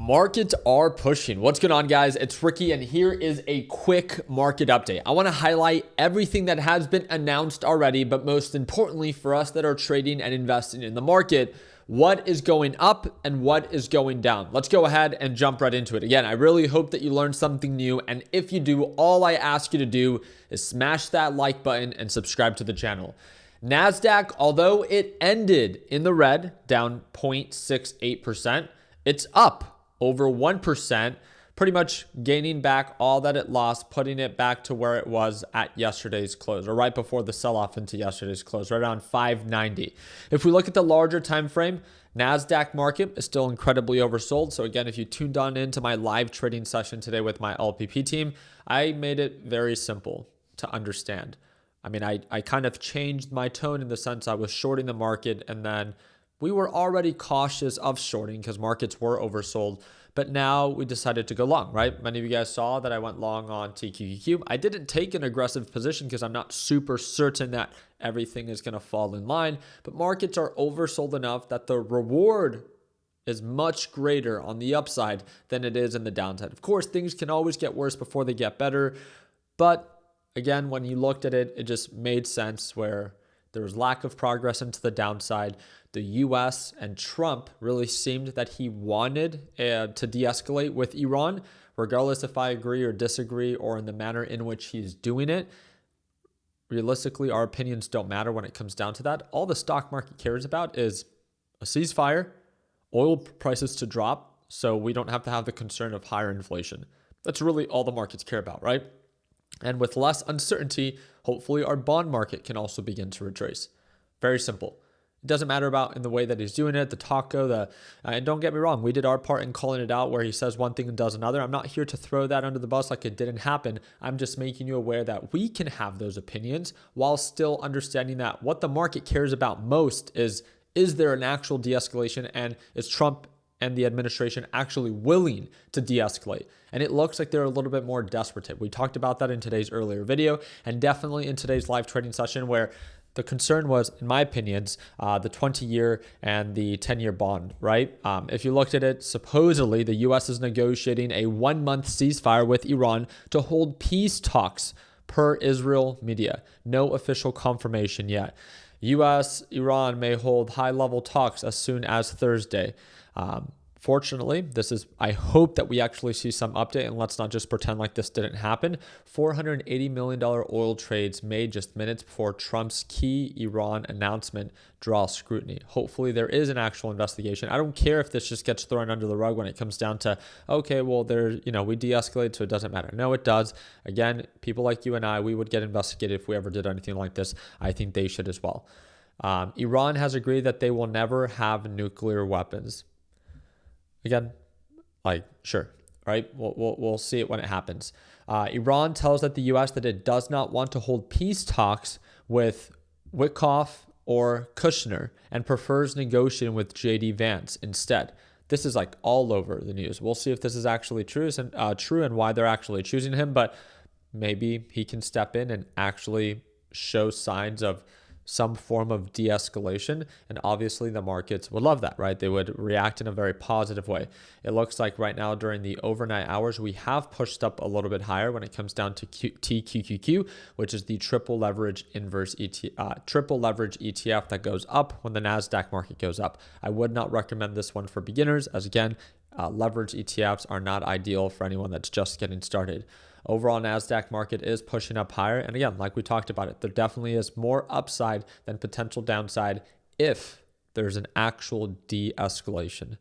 Markets are pushing. What's going on, guys? It's Ricky, and here is a quick market update. I want to highlight everything that has been announced already, but most importantly for us that are trading and investing in the market, what is going up and what is going down. Let's go ahead and jump right into it. Again, I really hope that you learned something new, and if you do, all I ask you to do is smash that like button and subscribe to the channel. NASDAQ, although it ended in the red, down 0.68%, it's up over 1%, pretty much gaining back all that it lost, putting it back to where it was at yesterday's close, or right before the sell-off into yesterday's close, right around 590. If we look at the larger time frame, NASDAQ market is still incredibly oversold. So again, if you tuned on into my live trading session today with my LPP team, I made it very simple to understand. I mean, I kind of changed my tone in the sense I was shorting the market, and then we were already cautious of shorting because markets were oversold, but now we decided to go long, right? Many of you guys saw that I went long on TQQQ. I didn't take an aggressive position because I'm not super certain that everything is going to fall in line, but markets are oversold enough that the reward is much greater on the upside than it is in the downside. Of course, things can always get worse before they get better, but again, when you looked at it, it just made sense where there was lack of progress into the downside. The US and Trump really seemed that he wanted to de-escalate with Iran, regardless if I agree or disagree or in the manner in which he's doing it. Realistically, our opinions don't matter when it comes down to that. All the stock market cares about is a ceasefire, oil prices to drop, so we don't have to have the concern of higher inflation. That's really all the markets care about, right? And with less uncertainty, hopefully our bond market can also begin to retrace. Very simple. It doesn't matter about in the way that he's doing it, the taco, and don't get me wrong, we did our part in calling it out where he says one thing and does another. I'm not here to throw that under the bus like it didn't happen. I'm just making you aware that we can have those opinions while still understanding that what the market cares about most is there an actual de-escalation, and is Trump and the administration actually willing to de-escalate? And it looks like they're a little bit more desperate. We talked about that in today's earlier video, and definitely in today's live trading session, where the concern was, in my opinions, the 20-year and the 10-year bond, right? If you looked at it, supposedly the U.S. is negotiating a 1-month ceasefire with Iran to hold peace talks per Israel media. No official confirmation yet. U.S. Iran may hold high-level talks as soon as Thursday. Fortunately, I hope that we actually see some update, and let's not just pretend like this didn't happen. $480 million oil trades made just minutes before Trump's key Iran announcement draw scrutiny. Hopefully there is an actual investigation. I don't care if this just gets thrown under the rug when it comes down to, okay, well, we de-escalated, so it doesn't matter. No, it does. Again, people like you and I, we would get investigated if we ever did anything like this. I think they should as well. Iran has agreed that they will never have nuclear weapons. Again, sure, right? We'll see it when it happens. Iran tells that the U.S. that it does not want to hold peace talks with Witkoff or Kushner and prefers negotiating with J.D. Vance instead. This is all over the news. We'll see if this is actually true and why they're actually choosing him, but maybe he can step in and actually show signs of some form of de-escalation, and obviously the markets would love that, right? They would react in a very positive way. It looks like right now during the overnight hours, we have pushed up a little bit higher when it comes down to TQQQ, which is the triple leverage ETF that goes up when the NASDAQ market goes up. I would not recommend this one for beginners, as again, leverage ETFs are not ideal for anyone that's just getting started. Overall, NASDAQ market is pushing up higher. And again, like we talked about it, there definitely is more upside than potential downside if there's an actual de-escalation.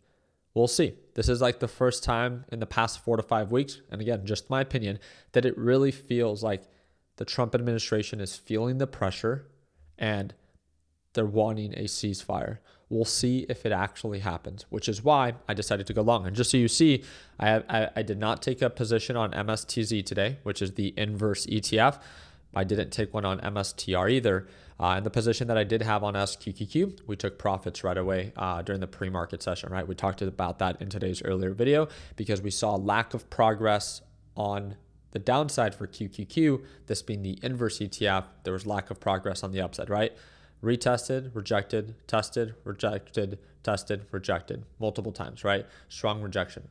We'll see. This is the first time in the past 4 to 5 weeks, and again, just my opinion, that it really feels like the Trump administration is feeling the pressure and they're wanting a ceasefire. We'll see if it actually happens, which is why I decided to go long. And just so you see, I did not take a position on MSTZ today, which is the inverse ETF. I didn't take one on MSTR either. And the position that I did have on SQQQ, we took profits right away during the pre-market session, right? We talked about that in today's earlier video because we saw lack of progress on the downside for QQQ, this being the inverse ETF. There was lack of progress on the upside, right? retested, rejected, tested, rejected, tested, rejected multiple times, right? Strong rejection.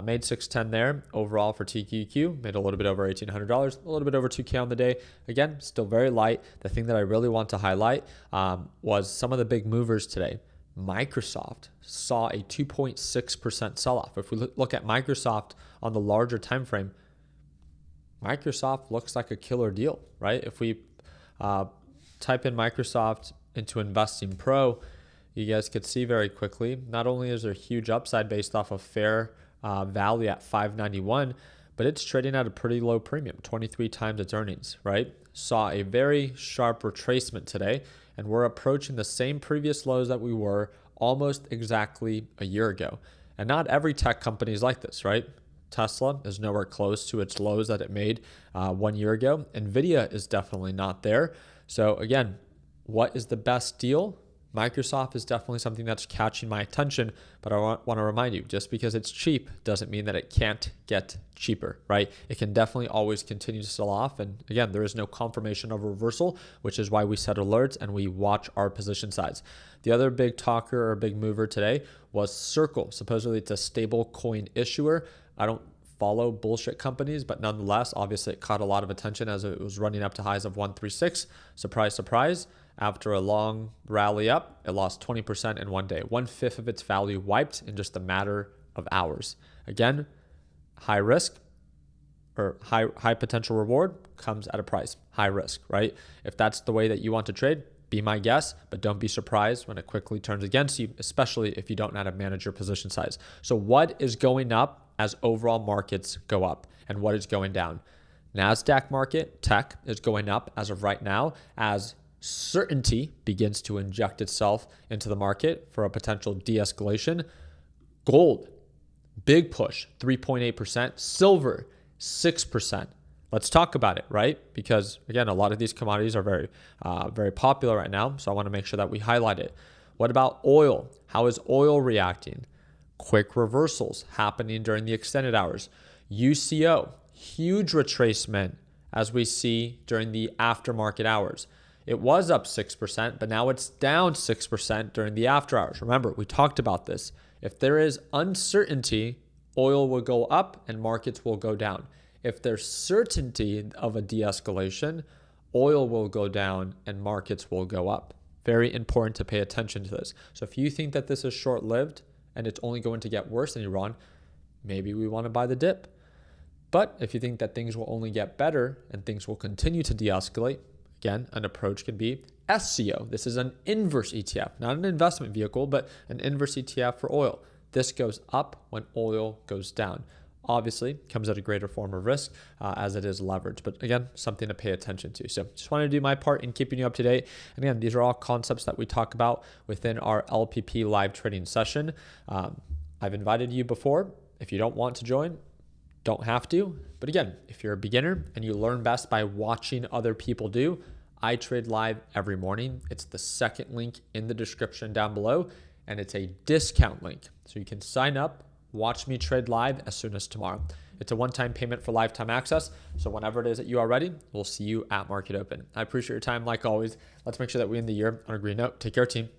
Made 610 there overall for TQQ, made a little bit over $1,800, a little bit over 2K on the day. Again, still very light. The thing that I really want to highlight was some of the big movers today. Microsoft saw a 2.6% sell-off. If we look at Microsoft on the larger time frame, Microsoft looks like a killer deal, right? If we type in Microsoft into Investing Pro, you guys could see very quickly, not only is there huge upside based off of fair value at 591, but it's trading at a pretty low premium, 23 times its earnings, right? Saw a very sharp retracement today, and we're approaching the same previous lows that we were almost exactly a year ago. And not every tech company is like this, right? Tesla is nowhere close to its lows that it made 1 year ago. Nvidia is definitely not there. So again, what is the best deal? Microsoft is definitely something that's catching my attention, but I want to remind you, just because it's cheap doesn't mean that it can't get cheaper, right? It can definitely always continue to sell off. And again, there is no confirmation of reversal, which is why we set alerts and we watch our position size. The other big talker or big mover today was Circle. Supposedly it's a stable coin issuer. I don't follow bullshit companies, but nonetheless, obviously it caught a lot of attention as it was running up to highs of 136. Surprise, surprise. After a long rally up, it lost 20% in one day. 1/5 of its value wiped in just a matter of hours. Again, high risk or high potential reward comes at a price. High risk, right? If that's the way that you want to trade, be my guest, but don't be surprised when it quickly turns against you, especially if you don't know how to manage your position size. So what is going up as overall markets go up, and what is going down? NASDAQ market, tech, is going up as of right now as certainty begins to inject itself into the market for a potential de-escalation. Gold, big push, 3.8%. Silver, 6%. Let's talk about it, right? Because again, a lot of these commodities are very popular right now. So I want to make sure that we highlight it. What about oil? How is oil reacting? Quick reversals happening during the extended hours. UCO, huge retracement as we see during the aftermarket hours. It was up 6%, but now it's down 6% during the after hours. Remember, we talked about this. If there is uncertainty, oil will go up and markets will go down. If there's certainty of a de-escalation, oil will go down and markets will go up. Very important to pay attention to this. So if you think that this is short-lived and it's only going to get worse in Iran, maybe we want to buy the dip. But if you think that things will only get better and things will continue to de-escalate, again, an approach can be SCO. This is an inverse ETF, not an investment vehicle, but an inverse ETF for oil. This goes up when oil goes down. Obviously, comes at a greater form of risk as it is leverage. But again, something to pay attention to. So just wanted to do my part in keeping you up to date. And again, these are all concepts that we talk about within our LPP live trading session. I've invited you before. If you don't want to join, don't have to. But again, if you're a beginner and you learn best by watching other people do, I trade live every morning. It's the second link in the description down below, and it's a discount link. So you can sign up, watch me trade live as soon as tomorrow. It's a one-time payment for lifetime access. So whenever it is that you are ready, we'll see you at market open. I appreciate your time like always. Let's make sure that we end the year on a green note. Take care, team.